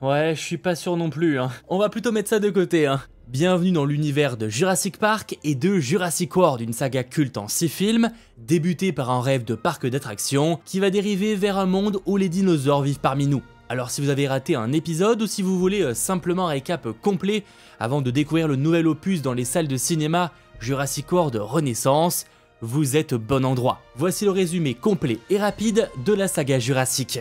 Ouais, je suis pas sûr non plus, hein. On va plutôt mettre ça de côté, hein. Bienvenue dans l'univers de Jurassic Park et de Jurassic World, une saga culte en 6 films, débutée par un rêve de parc d'attractions qui va dériver vers un monde où les dinosaures vivent parmi nous. Alors si vous avez raté un épisode ou si vous voulez simplement un récap complet avant de découvrir le nouvel opus dans les salles de cinéma Jurassic World Renaissance, vous êtes au bon endroit. Voici le résumé complet et rapide de la saga Jurassic.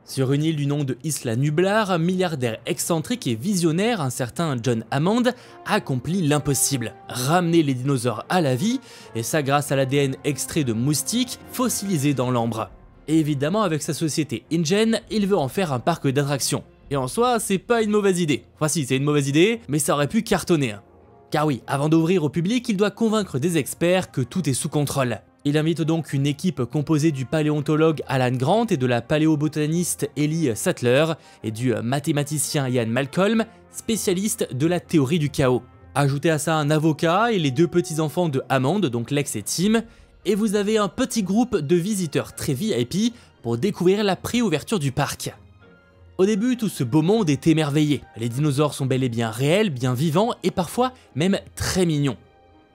Sur une île du nom de Isla Nublar, un milliardaire excentrique et visionnaire, un certain John Hammond, accomplit l'impossible, ramener les dinosaures à la vie, et ça grâce à l'ADN extrait de moustiques fossilisés dans l'ambre. Et évidemment avec sa société InGen, il veut en faire un parc d'attractions. Et en soi, c'est pas une mauvaise idée. Enfin si, c'est une mauvaise idée, mais ça aurait pu cartonner. Car oui, avant d'ouvrir au public, il doit convaincre des experts que tout est sous contrôle. Il invite donc une équipe composée du paléontologue Alan Grant et de la paléobotaniste Ellie Sattler et du mathématicien Ian Malcolm, spécialiste de la théorie du chaos. Ajoutez à ça un avocat et les deux petits-enfants de Hammond, donc Lex et Tim, et vous avez un petit groupe de visiteurs très VIP pour découvrir la préouverture du parc. Au début, tout ce beau monde est émerveillé. Les dinosaures sont bel et bien réels, bien vivants et parfois même très mignons.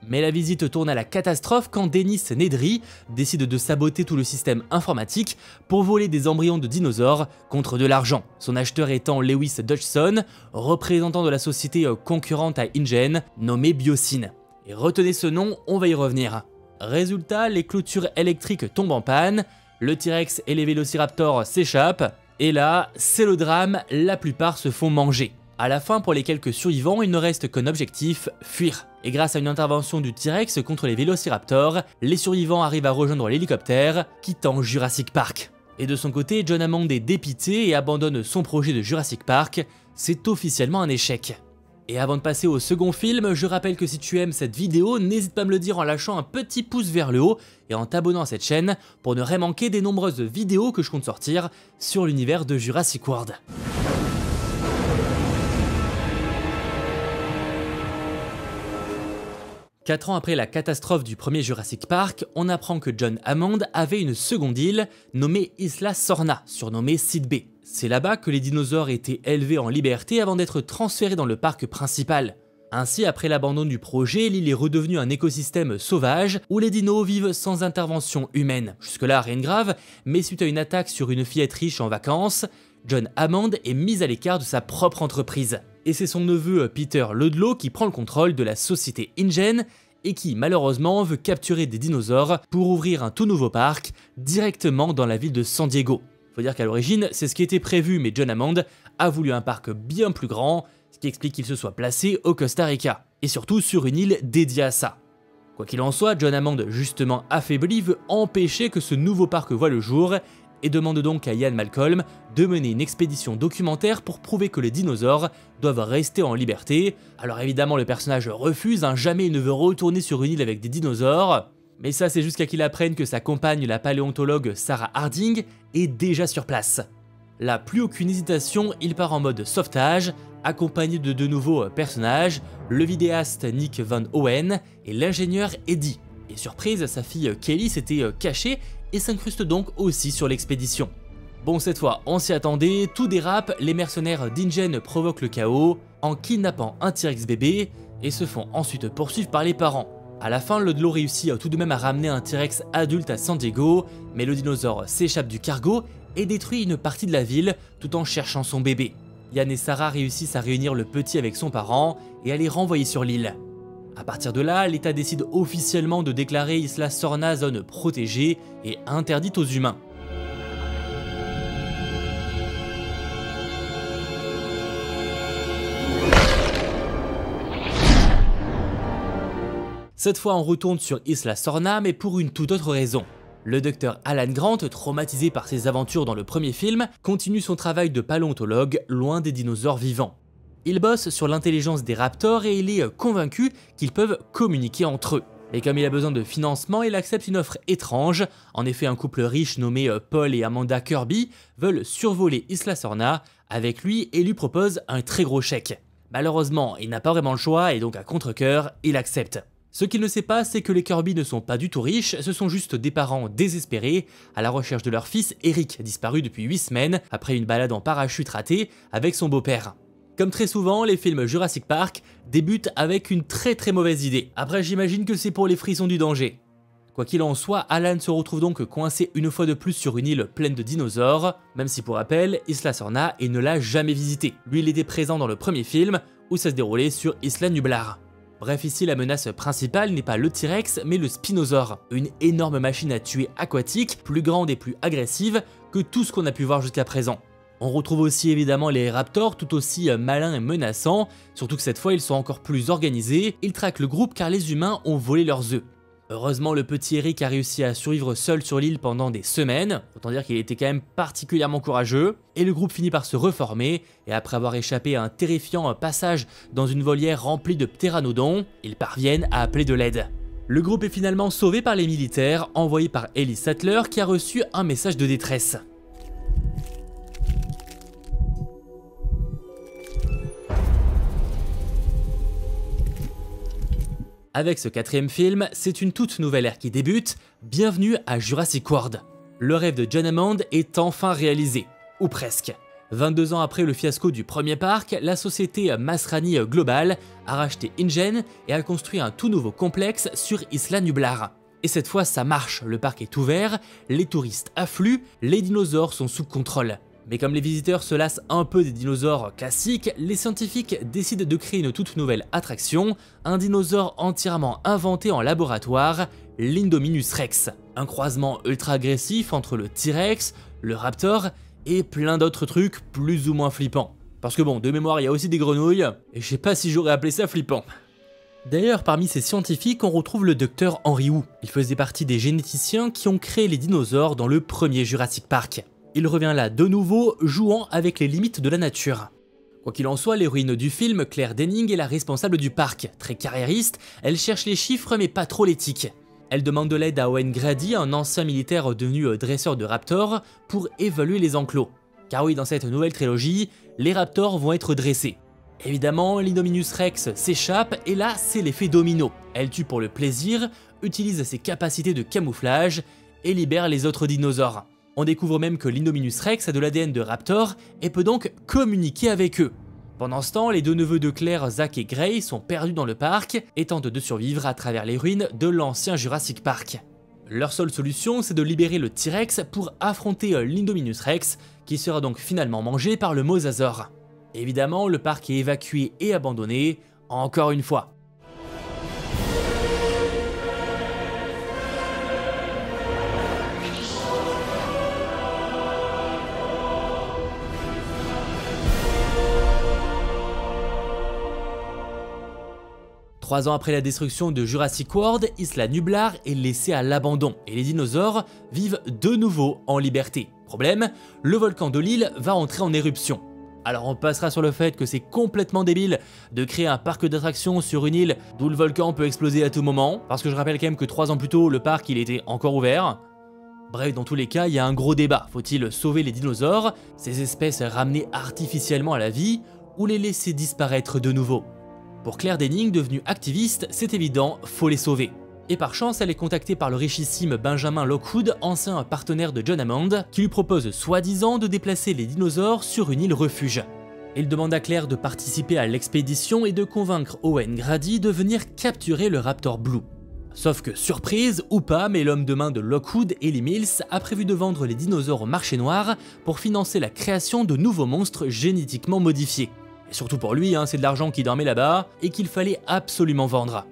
Mais la visite tourne à la catastrophe quand Dennis Nedry décide de saboter tout le système informatique pour voler des embryons de dinosaures contre de l'argent. Son acheteur étant Lewis Dodgson, représentant de la société concurrente à InGen, nommée Biosyn. Et retenez ce nom, on va y revenir. Résultat, les clôtures électriques tombent en panne, le T-Rex et les Vélociraptors s'échappent, et là, c'est le drame, la plupart se font manger. À la fin, pour les quelques survivants, il ne reste qu'un objectif, fuir. Et grâce à une intervention du T-Rex contre les Vélociraptors, les survivants arrivent à rejoindre l'hélicoptère, quittant Jurassic Park. Et de son côté, John Hammond est dépité et abandonne son projet de Jurassic Park. C'est officiellement un échec. Et avant de passer au second film, je rappelle que si tu aimes cette vidéo, n'hésite pas à me le dire en lâchant un petit pouce vers le haut et en t'abonnant à cette chaîne pour ne rien manquer des nombreuses vidéos que je compte sortir sur l'univers de Jurassic World. Quatre ans après la catastrophe du premier Jurassic Park, on apprend que John Hammond avait une seconde île nommée Isla Sorna, surnommée Site B. C'est là-bas que les dinosaures étaient élevés en liberté avant d'être transférés dans le parc principal. Ainsi, après l'abandon du projet, l'île est redevenue un écosystème sauvage où les dinos vivent sans intervention humaine. Jusque-là, rien de grave, mais suite à une attaque sur une fillette riche en vacances, John Hammond est mis à l'écart de sa propre entreprise. Et c'est son neveu Peter Ludlow qui prend le contrôle de la société InGen et qui malheureusement veut capturer des dinosaures pour ouvrir un tout nouveau parc directement dans la ville de San Diego. Faut dire qu'à l'origine, c'est ce qui était prévu, mais John Hammond a voulu un parc bien plus grand, ce qui explique qu'il se soit placé au Costa Rica, et surtout sur une île dédiée à ça. Quoi qu'il en soit, John Hammond, justement affaibli, veut empêcher que ce nouveau parc voie le jour, et demande donc à Ian Malcolm de mener une expédition documentaire pour prouver que les dinosaures doivent rester en liberté. Alors évidemment le personnage refuse, jamais il ne veut retourner sur une île avec des dinosaures, mais ça c'est jusqu'à qu'il apprenne que sa compagne, la paléontologue Sarah Harding, est déjà sur place. Là, plus aucune hésitation, il part en mode sauvetage, accompagné de deux nouveaux personnages, le vidéaste Nick Van Owen et l'ingénieur Eddie. Et surprise, sa fille Kelly s'était cachée et s'incruste donc aussi sur l'expédition. Bon, cette fois, on s'y attendait, tout dérape, les mercenaires d'InGen provoquent le chaos en kidnappant un T-Rex bébé et se font ensuite poursuivre par les parents. À la fin, Ludlow réussit tout de même à ramener un T-Rex adulte à San Diego, mais le dinosaure s'échappe du cargo et détruit une partie de la ville tout en cherchant son bébé. Ian et Sarah réussissent à réunir le petit avec son parent et à les renvoyer sur l'île. A partir de là, l'État décide officiellement de déclarer Isla Sorna zone protégée et interdite aux humains. Cette fois, on retourne sur Isla Sorna, mais pour une toute autre raison. Le docteur Alan Grant, traumatisé par ses aventures dans le premier film, continue son travail de paléontologue loin des dinosaures vivants. Il bosse sur l'intelligence des raptors et il est convaincu qu'ils peuvent communiquer entre eux. Et comme il a besoin de financement, il accepte une offre étrange. En effet, un couple riche nommé Paul et Amanda Kirby veulent survoler Isla Sorna avec lui et lui proposent un très gros chèque. Malheureusement, il n'a pas vraiment le choix et donc à contre-cœur, il accepte. Ce qu'il ne sait pas, c'est que les Kirby ne sont pas du tout riches, ce sont juste des parents désespérés à la recherche de leur fils Eric, disparu depuis 8 semaines après une balade en parachute ratée avec son beau-père. Comme très souvent, les films Jurassic Park débutent avec une très mauvaise idée. Après, j'imagine que c'est pour les frissons du danger. Quoi qu'il en soit, Alan se retrouve donc coincé une fois de plus sur une île pleine de dinosaures, même si pour rappel, Isla Sorna et ne l'a jamais visité. Lui, il était présent dans le premier film, où ça se déroulait sur Isla Nublar. Bref, ici la menace principale n'est pas le T-Rex mais le Spinosaure, une énorme machine à tuer aquatique, plus grande et plus agressive que tout ce qu'on a pu voir jusqu'à présent. On retrouve aussi évidemment les raptors tout aussi malins et menaçants, surtout que cette fois ils sont encore plus organisés, ils traquent le groupe car les humains ont volé leurs œufs. Heureusement, le petit Eric a réussi à survivre seul sur l'île pendant des semaines, autant dire qu'il était quand même particulièrement courageux, et le groupe finit par se reformer, et après avoir échappé à un terrifiant passage dans une volière remplie de ptéranodons, ils parviennent à appeler de l'aide. Le groupe est finalement sauvé par les militaires, envoyés par Ellie Sattler qui a reçu un message de détresse. Avec ce 4e film, c'est une toute nouvelle ère qui débute, bienvenue à Jurassic World. Le rêve de John Hammond est enfin réalisé, ou presque. 22 ans après le fiasco du premier parc, la société Masrani Global a racheté InGen et a construit un tout nouveau complexe sur Isla Nublar. Et cette fois ça marche, le parc est ouvert, les touristes affluent, les dinosaures sont sous contrôle. Mais comme les visiteurs se lassent un peu des dinosaures classiques, les scientifiques décident de créer une toute nouvelle attraction, un dinosaure entièrement inventé en laboratoire, l'Indominus Rex. Un croisement ultra agressif entre le T-Rex, le Raptor et plein d'autres trucs plus ou moins flippants. Parce que bon, de mémoire il y a aussi des grenouilles, et je sais pas si j'aurais appelé ça flippant. D'ailleurs, parmi ces scientifiques, on retrouve le docteur Henry Wu. Il faisait partie des généticiens qui ont créé les dinosaures dans le premier Jurassic Park. Il revient là de nouveau, jouant avec les limites de la nature. Quoi qu'il en soit, l'héroïne du film, Claire Denning, est la responsable du parc. Très carriériste, elle cherche les chiffres mais pas trop l'éthique. Elle demande de l'aide à Owen Grady, un ancien militaire devenu dresseur de raptors, pour évaluer les enclos. Car oui, dans cette nouvelle trilogie, les raptors vont être dressés. Évidemment, l'Indominus Rex s'échappe et là, c'est l'effet domino. Elle tue pour le plaisir, utilise ses capacités de camouflage et libère les autres dinosaures. On découvre même que l'Indominus Rex a de l'ADN de Raptor et peut donc communiquer avec eux. Pendant ce temps, les deux neveux de Claire, Zach et Gray, sont perdus dans le parc et tentent de survivre à travers les ruines de l'ancien Jurassic Park. Leur seule solution, c'est de libérer le T-Rex pour affronter l'Indominus Rex, qui sera donc finalement mangé par le Mosasaur. Évidemment, le parc est évacué et abandonné, encore une fois. 3 ans après la destruction de Jurassic World, Isla Nublar est laissée à l'abandon et les dinosaures vivent de nouveau en liberté. Problème, le volcan de l'île va entrer en éruption. Alors on passera sur le fait que c'est complètement débile de créer un parc d'attractions sur une île d'où le volcan peut exploser à tout moment, parce que je rappelle quand même que 3 ans plus tôt, le parc il était encore ouvert. Bref, dans tous les cas, il y a un gros débat. Faut-il sauver les dinosaures, ces espèces ramenées artificiellement à la vie, ou les laisser disparaître de nouveau? Pour Claire Denning, devenue activiste, c'est évident, faut les sauver. Et par chance, elle est contactée par le richissime Benjamin Lockwood, ancien partenaire de John Hammond, qui lui propose soi-disant de déplacer les dinosaures sur une île refuge. Il demande à Claire de participer à l'expédition et de convaincre Owen Grady de venir capturer le Raptor Blue. Sauf que, surprise ou pas, mais l'homme de main de Lockwood, Ellie Mills, a prévu de vendre les dinosaures au marché noir pour financer la création de nouveaux monstres génétiquement modifiés. Et surtout pour lui, c'est de l'argent qui dormait là-bas et qu'il fallait absolument vendre.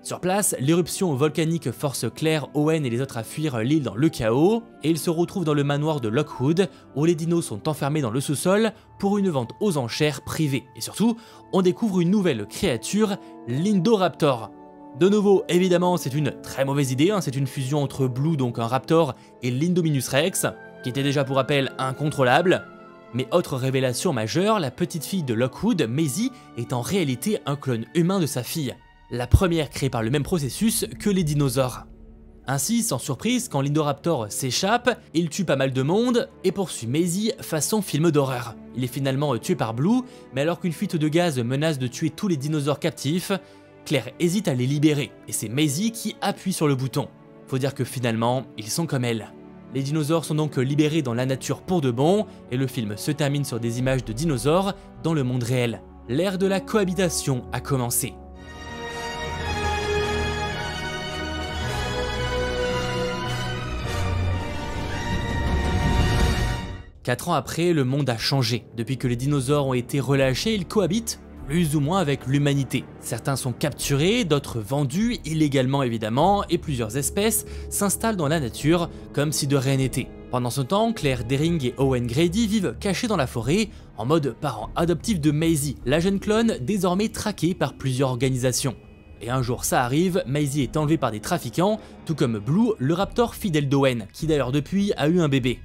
Sur place, l'éruption volcanique force Claire, Owen et les autres à fuir l'île dans le chaos, et ils se retrouvent dans le manoir de Lockwood, où les dinos sont enfermés dans le sous-sol pour une vente aux enchères privée. Et surtout, on découvre une nouvelle créature, l'Indoraptor. De nouveau, évidemment, c'est une très mauvaise idée, c'est une fusion entre Blue, donc un raptor, et l'Indominus Rex, qui était déjà pour rappel incontrôlable. Mais autre révélation majeure, la petite fille de Lockwood, Maisie, est en réalité un clone humain de sa fille. La première créée par le même processus que les dinosaures. Ainsi, sans surprise, quand l'Indoraptor s'échappe, il tue pas mal de monde et poursuit Maisie façon film d'horreur. Il est finalement tué par Blue, mais alors qu'une fuite de gaz menace de tuer tous les dinosaures captifs, Claire hésite à les libérer, et c'est Maisie qui appuie sur le bouton. Faut dire que finalement, ils sont comme elle. Les dinosaures sont donc libérés dans la nature pour de bon, et le film se termine sur des images de dinosaures dans le monde réel. L'ère de la cohabitation a commencé. Quatre ans après, le monde a changé. Depuis que les dinosaures ont été relâchés, ils cohabitent plus ou moins avec l'humanité. Certains sont capturés, d'autres vendus, illégalement évidemment, et plusieurs espèces s'installent dans la nature comme si de rien n'était. Pendant ce temps, Claire Dearing et Owen Grady vivent cachés dans la forêt, en mode parents adoptifs de Maisie, la jeune clone désormais traquée par plusieurs organisations. Et un jour ça arrive, Maisie est enlevée par des trafiquants, tout comme Blue, le raptor fidèle d'Owen, qui d'ailleurs depuis a eu un bébé.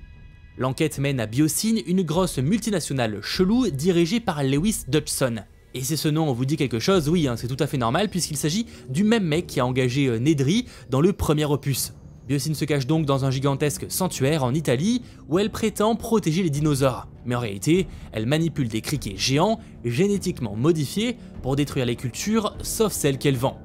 L'enquête mène à Biosyn, une grosse multinationale chelou dirigée par Lewis Dodgson. Et si ce nom on vous dit quelque chose, oui, c'est tout à fait normal puisqu'il s'agit du même mec qui a engagé Nedry dans le premier opus. Biosyn se cache donc dans un gigantesque sanctuaire en Italie où elle prétend protéger les dinosaures. Mais en réalité, elle manipule des criquets géants génétiquement modifiés pour détruire les cultures sauf celles qu'elle vend.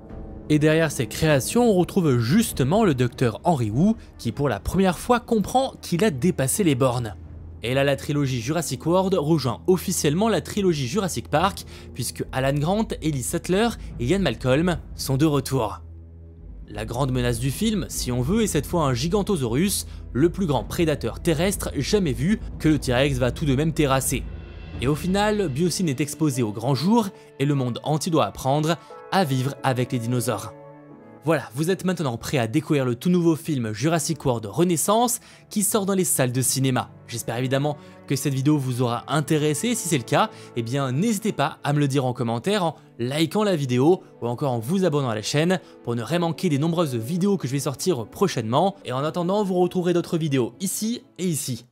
Et derrière ces créations, on retrouve justement le docteur Henry Wu qui pour la première fois comprend qu'il a dépassé les bornes. Et là, la trilogie Jurassic World rejoint officiellement la trilogie Jurassic Park puisque Alan Grant, Ellie Sattler et Ian Malcolm sont de retour. La grande menace du film, si on veut, est cette fois un Gigantosaurus, le plus grand prédateur terrestre jamais vu que le T-Rex va tout de même terrasser. Et au final, Biosyn est exposé au grand jour et le monde entier doit apprendre à vivre avec les dinosaures. Voilà, vous êtes maintenant prêts à découvrir le tout nouveau film Jurassic World Renaissance qui sort dans les salles de cinéma. J'espère évidemment que cette vidéo vous aura intéressé. Si c'est le cas, eh bien n'hésitez pas à me le dire en commentaire, en likant la vidéo ou encore en vous abonnant à la chaîne pour ne rien manquer des nombreuses vidéos que je vais sortir prochainement. Et en attendant, vous retrouverez d'autres vidéos ici et ici.